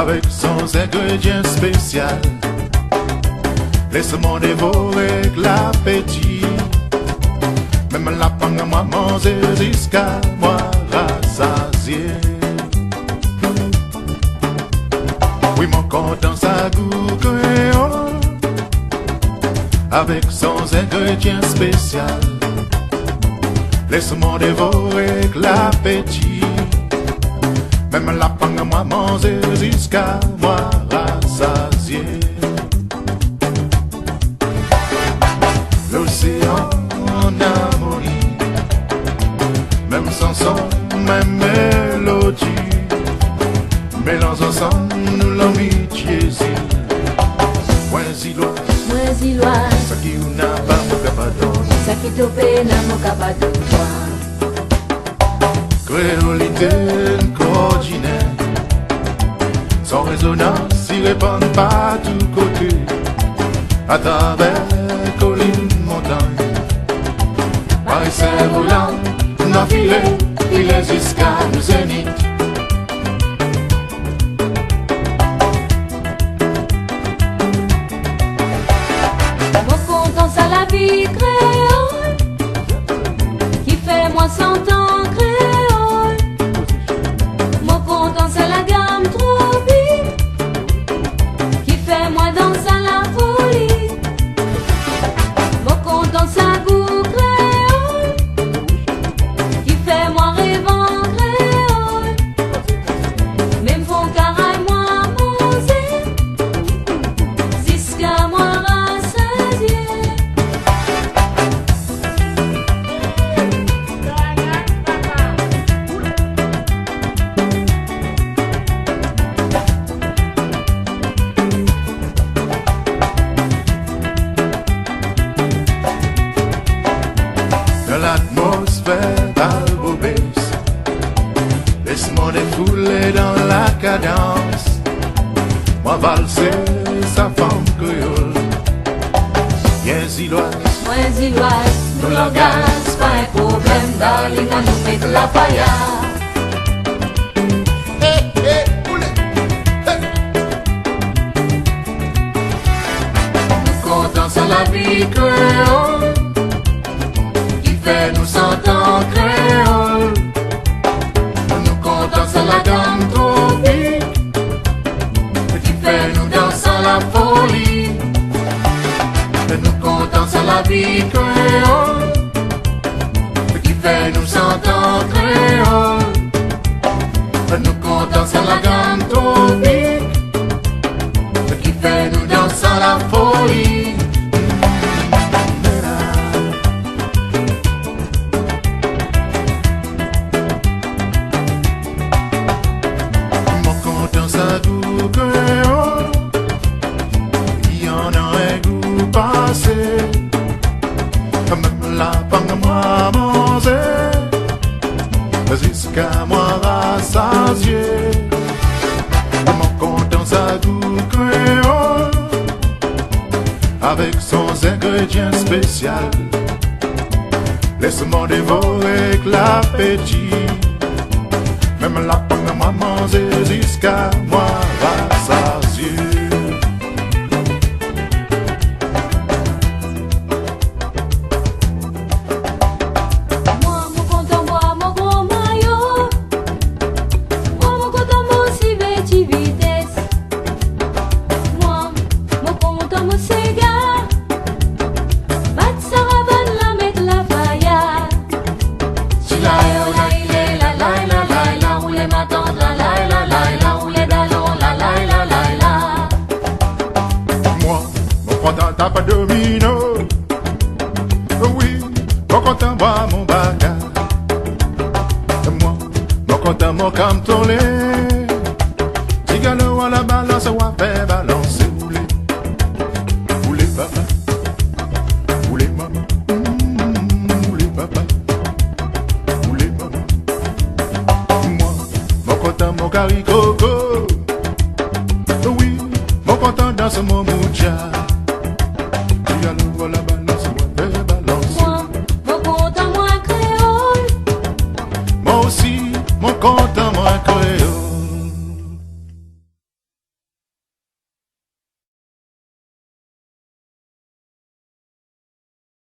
avec son ingrédient spécial. Laisse-moi dévorer avec l'appétit. Même la pangue à moi manger jusqu'à moi rassasier. Oui, mon content ça goût créole, avec son ingrédient spécial. Laisse-moi dévorer avec l'appétit. Même la pangue à moi manger jusqu'à moi rassasier. L'océan en harmonie, même chanson, même mélodie, mélange ensemble nous l'amitié. Moins Zilloise, ça qui n'a pas mon capadon, ça qui topé n'a mon capadon. créolité coordinée, sans résonance, s'y répandent pas tous côtés, à travers collines, montagnes. Paris Saint-Roland, n'enfilé, il est jusqu'à nous zénith. Mon content, ça la vie créole, qui fait moi 100 ans créole. Mon content, c'est la gamme tropique, qui fait moi danser à la folie. Mon content, ça goût créole, qui fait moi rêver en créole. Même font caraille moi manger, jusqu'à moi rassasier. Dans l'atmosphère d'Albobès, laisse-moi défouler dans la cadence. Moi valser sa femme créole, bien zilloise. Moins Zilloise, nous langage, pas un problème, darling, à nous mettre la paillade. Content c'est la vie créole, qui fait nous s'entendre créole. Nous content c'est la gamme tropique, qui fait nous danser la folie. Nous content c'est la vie créole, qui fait nous s'entendre créole. Nous content c'est la gamme tropique, qui fait nous danser la folie. Mon content ça goût créole, il y en a un goût passé. Même la pangue moi manger, jusqu'à moi rassasier. Mon content ça goût créole, avec son ingrédient spécial. Laisse-moi dévorer avec l'appétit. Même la pangue moi manger jusqu'à moi rassasier. Moi, mon content, moi, mon gros maillot. Moi, mon content, mon si vite vitesse. Moi, mon content, mon cigare. Bat saravane, la mettre la faillade. Si la yo, la il est la roule ma tante, la roule d'allon, la Moi, mon content tape domino. Oui, mon content boit mon bagage. Moi, mon content mon cantonné. Tigalo à la balance, ou à faire balancer. Oulé papa, oulé maman, oulé papa, oulé maman. Moi, mon content mon caricoco. Oui, mon content dans ce moment.